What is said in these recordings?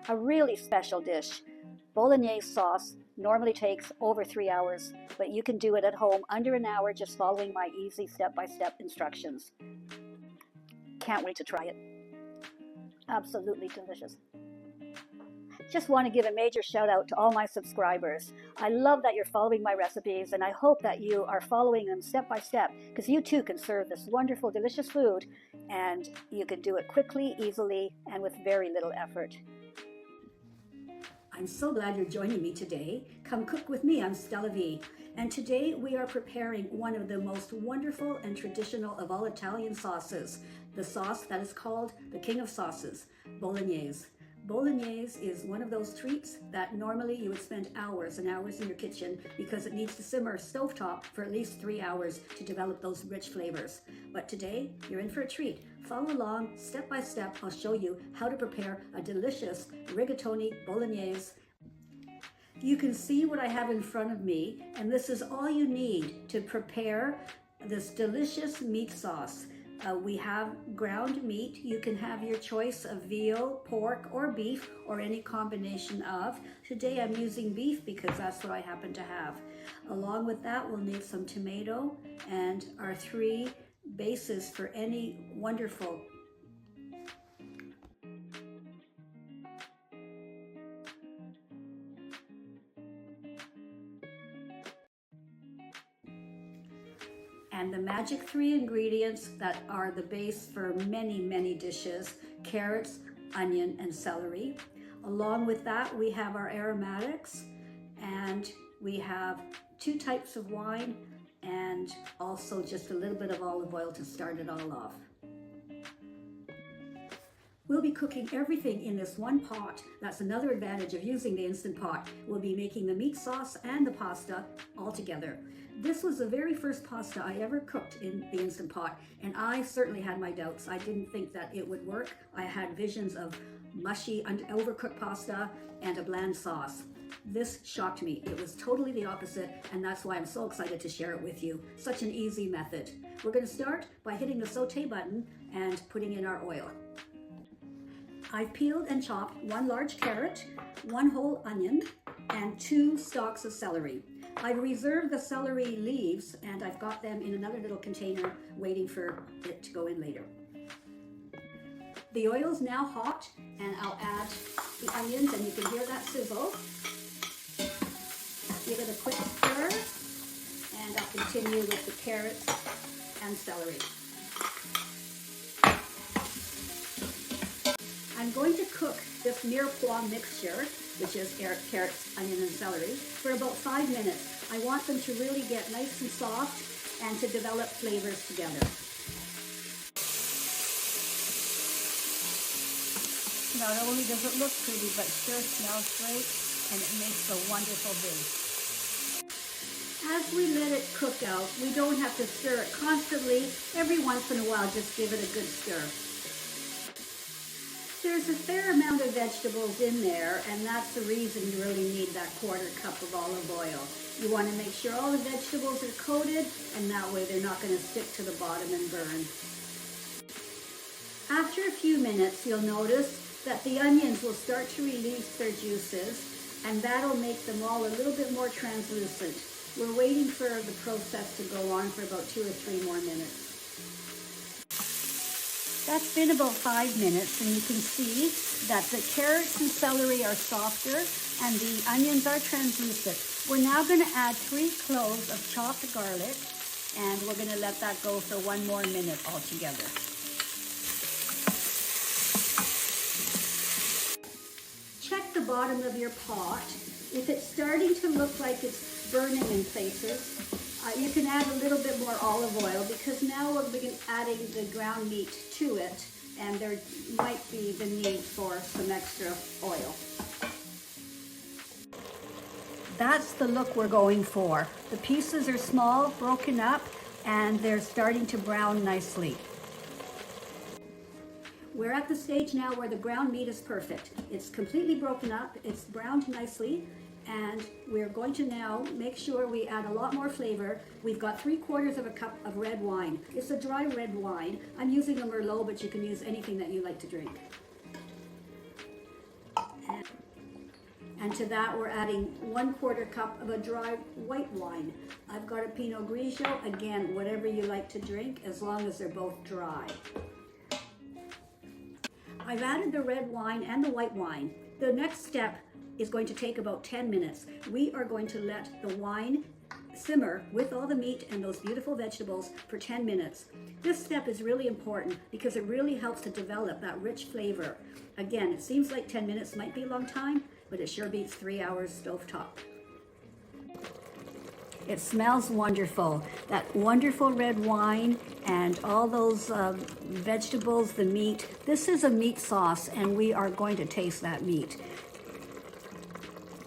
a really special dish. Bolognese sauce normally takes over 3 hours, but you can do it at home under an hour just following my easy step-by-step instructions. Can't wait to try it. Absolutely delicious. Just want to give a major shout out to all my subscribers. I love that you're following my recipes, and I hope that you are following them step by step, because you too can serve this wonderful, delicious food, and you can do it quickly, easily, and with very little effort. I'm so glad you're joining me today. Come cook with me, I'm Stella V. And today we are preparing one of the most wonderful and traditional of all Italian sauces, the sauce that is called the king of sauces, Bolognese. Bolognese is one of those treats that normally you would spend hours and hours in your kitchen because it needs to simmer stovetop for at least 3 hours to develop those rich flavors. But today, you're in for a treat. Follow along, step by step, I'll show you how to prepare a delicious Rigatoni Bolognese. You can see what I have in front of me, and this is all you need to prepare this delicious meat sauce. We have ground meat. You can have your choice of veal, pork, or beef, or any combination of. Today I'm using beef because that's what I happen to have. Along with that, we'll need some tomato and our 3 bases for any wonderful and the magic 3 ingredients that are the base for many, many dishes: carrots, onion, and celery. Along with that, we have our aromatics, and we have 2 types of wine, and also just a little bit of olive oil to start it all off. We'll be cooking everything in this one pot. That's another advantage of using the Instant Pot. We'll be making the meat sauce and the pasta all together. This was the very first pasta I ever cooked in the Instant Pot, and I certainly had my doubts. I didn't think that it would work. I had visions of mushy, overcooked pasta and a bland sauce. This shocked me. It was totally the opposite, and that's why I'm so excited to share it with you. Such an easy method. We're going to start by hitting the saute button and putting in our oil. I've peeled and chopped 1 large carrot, 1 whole onion, and 2 stalks of celery. I've reserved the celery leaves, and I've got them in another little container waiting for it to go in later. The oil's now hot, and I'll add the onions, and you can hear that sizzle. Give it a quick stir, and I'll continue with the carrots and celery. I'm going to cook this mirepoix mixture, which is carrots, onion, and celery, for about 5 minutes. I want them to really get nice and soft and to develop flavors together. Not only does it look pretty, but sure smells great, and it makes a wonderful base. As we let it cook out, we don't have to stir it constantly. Every once in a while, just give it a good stir. There's a fair amount of vegetables in there, and that's the reason you really need that 1/4 cup of olive oil. You want to make sure all the vegetables are coated, and that way they're not going to stick to the bottom and burn. After a few minutes, you'll notice that the onions will start to release their juices, and that'll make them all a little bit more translucent. We're waiting for the process to go on for about 2 or 3 more minutes. That's been about 5 minutes, and you can see that the carrots and celery are softer and the onions are translucent. We're now going to add 3 cloves of chopped garlic, and we're going to let that go for 1 more minute altogether. Check the bottom of your pot. If it's starting to look like it's burning in places, you can add a little bit more olive oil, because now we're adding the ground meat to it, and there might be the need for some extra oil. That's the look we're going for. The pieces are small, broken up, and they're starting to brown nicely. We're at the stage now where the ground meat is perfect. It's completely broken up, it's browned nicely, and we're going to now make sure we add a lot more flavor. We've got 3/4 of a cup of red wine. It's a dry red wine. I'm using a Merlot, but you can use anything that you like to drink. And to that, we're adding 1/4 cup of a dry white wine. I've got a Pinot Grigio, again, whatever you like to drink, as long as they're both dry. I've added the red wine and the white wine. The next step is going to take about 10 minutes. We are going to let the wine simmer with all the meat and those beautiful vegetables for 10 minutes. This step is really important because it really helps to develop that rich flavor. Again, it seems like 10 minutes might be a long time, but it sure beats 3 hours stovetop. It smells wonderful. That wonderful red wine and all those vegetables, the meat. This is a meat sauce, and we are going to taste that meat.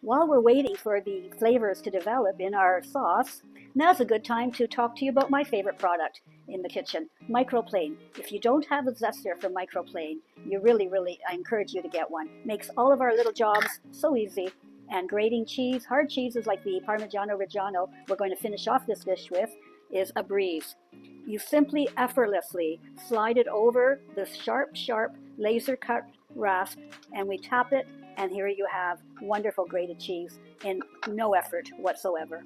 While we're waiting for the flavors to develop in our sauce, now's a good time to talk to you about my favorite product in the kitchen, Microplane. If you don't have a zester from Microplane, you really, I encourage you to get one. Makes all of our little jobs so easy. And grating cheese, hard cheeses like the Parmigiano Reggiano we're going to finish off this dish with, is a breeze. You simply effortlessly slide it over the sharp laser cut rasp, and we tap it, and here you have wonderful grated cheese in no effort whatsoever.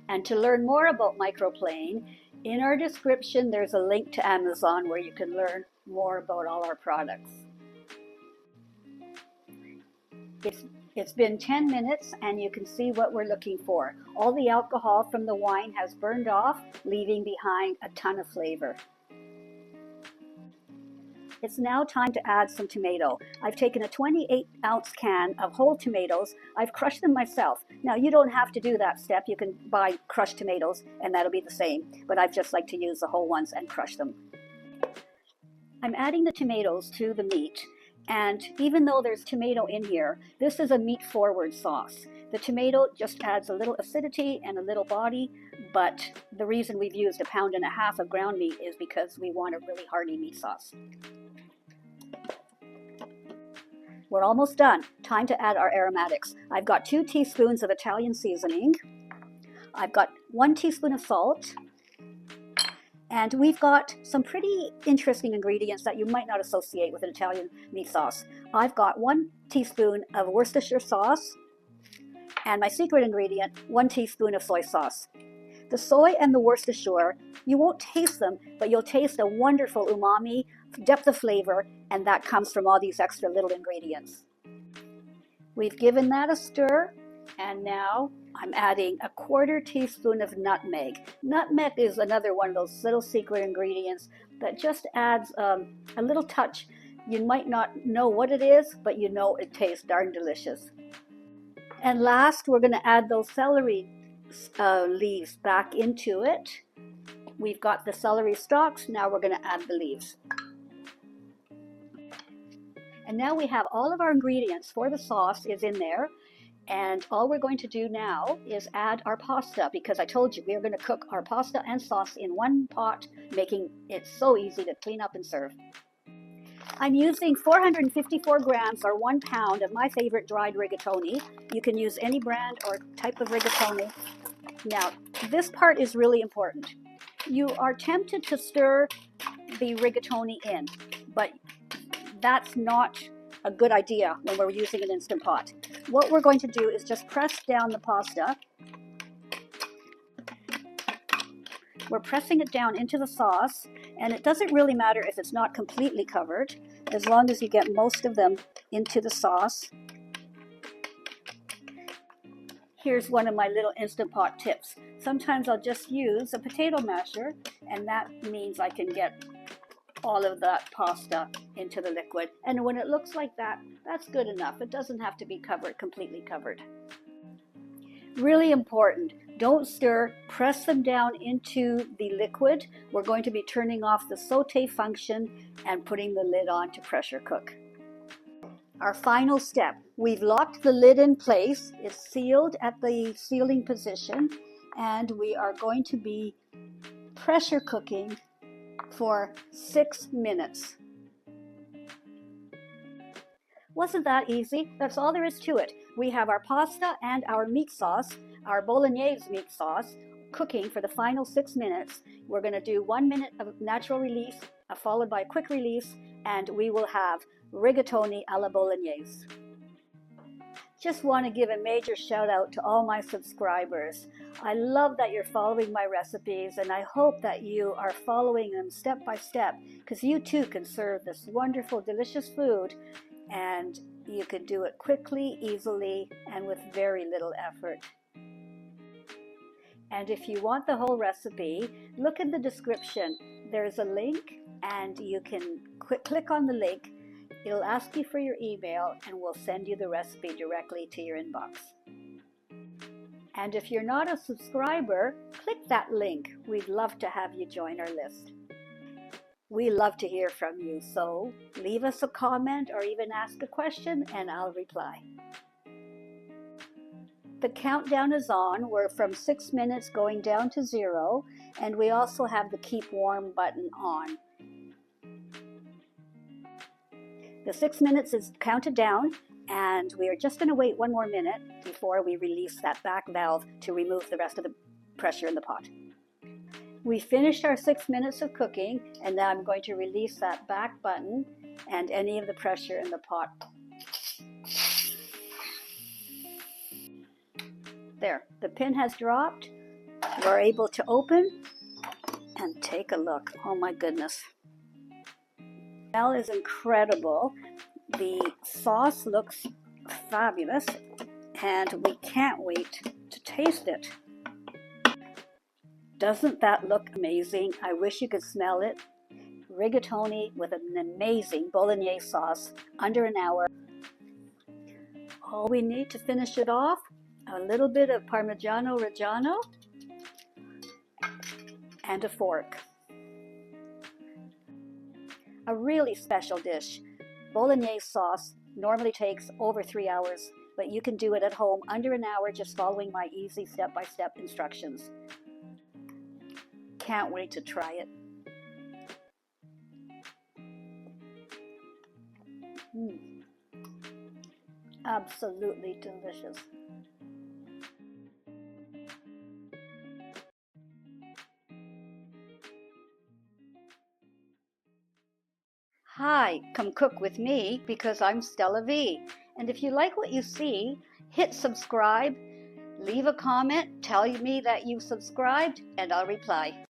And to learn more about Microplane, in our description there's a link to Amazon where you can learn more about all our products. It's been 10 minutes and you can see what we're looking for. All the alcohol from the wine has burned off, leaving behind a ton of flavor. It's now time to add some tomato. I've taken a 28-ounce can of whole tomatoes. I've crushed them myself. Now, you don't have to do that step. You can buy crushed tomatoes and that'll be the same, but I just like to use the whole ones and crush them. I'm adding the tomatoes to the meat, and even though there's tomato in here, this is a meat-forward sauce. The tomato just adds a little acidity and a little body, but the reason we've used 1.5 pounds of ground meat is because we want a really hearty meat sauce. We're almost done. Time to add our aromatics. I've got 2 teaspoons of Italian seasoning. I've got 1 teaspoon of salt. And we've got some pretty interesting ingredients that you might not associate with an Italian meat sauce. I've got 1 teaspoon of Worcestershire sauce, and my secret ingredient, 1 teaspoon of soy sauce. The soy and the Worcestershire, you won't taste them, but you'll taste a wonderful umami, depth of flavor, and that comes from all these extra little ingredients. We've given that a stir, and now I'm adding a 1/4 teaspoon of nutmeg. Nutmeg is another one of those little secret ingredients that just adds a little touch. You might not know what it is, but you know it tastes darn delicious. And last, we're going to add those celery leaves back into it. We've got the celery stalks, now we're going to add the leaves. And now we have all of our ingredients for the sauce is in there. And all we're going to do now is add our pasta, because I told you we are going to cook our pasta and sauce in one pot, making it so easy to clean up and serve. I'm using 454 grams or 1 pound of my favorite dried rigatoni. You can use any brand or type of rigatoni. Now, this part is really important. You are tempted to stir the rigatoni in, but that's not a good idea when we're using an Instant Pot. What we're going to do is just press down the pasta. We're pressing it down into the sauce, and it doesn't really matter if it's not completely covered, as long as you get most of them into the sauce. Here's one of my little Instant Pot tips. Sometimes I'll just use a potato masher, and that means I can get all of that pasta into the liquid. And when it looks like that, that's good enough. It doesn't have to be covered, completely covered. Really important, don't stir, press them down into the liquid. We're going to be turning off the saute function and putting the lid on to pressure cook. Our final step, we've locked the lid in place. It's sealed at the sealing position, and we are going to be pressure cooking for 6 minutes. Wasn't that easy? That's all there is to it. We have our pasta and our meat sauce, our Bolognese meat sauce, cooking for the final 6 minutes. We're going to do 1 minute of natural release, followed by a quick release, and we will have rigatoni alla Bolognese. Just want to give a major shout out to all my subscribers. I love that you're following my recipes, and I hope that you are following them step by step, because you too can serve this wonderful, delicious food, and you can do it quickly, easily, and with very little effort. And if you want the whole recipe, look in the description. There's a link, and you can click on the link. It'll ask you for your email, and we'll send you the recipe directly to your inbox. And if you're not a subscriber, click that link. We'd love to have you join our list. We love to hear from you, so leave us a comment or even ask a question and I'll reply. The countdown is on. We're from 6 minutes going down to 0, and we also have the keep warm button on. The 6 minutes is counted down, and we are just going to wait 1 more minute before we release that back valve to remove the rest of the pressure in the pot. We finished our 6 minutes of cooking, and now I'm going to release that back button and any of the pressure in the pot. There, the pin has dropped. We're able to open and take a look. Oh my goodness. The smell is incredible. The sauce looks fabulous, and we can't wait to taste it. Doesn't that look amazing? I wish you could smell it. Rigatoni with an amazing Bolognese sauce, under an hour. All we need to finish it off, a little bit of Parmesan Reggiano and a fork. A really special dish. Bolognese sauce normally takes over 3 hours, but you can do it at home under an hour just following my easy step-by-step instructions. Can't wait to try it. Absolutely delicious. Hi, come cook with me because I'm Stella V. And if you like what you see, hit subscribe, leave a comment, tell me that you've subscribed, and I'll reply.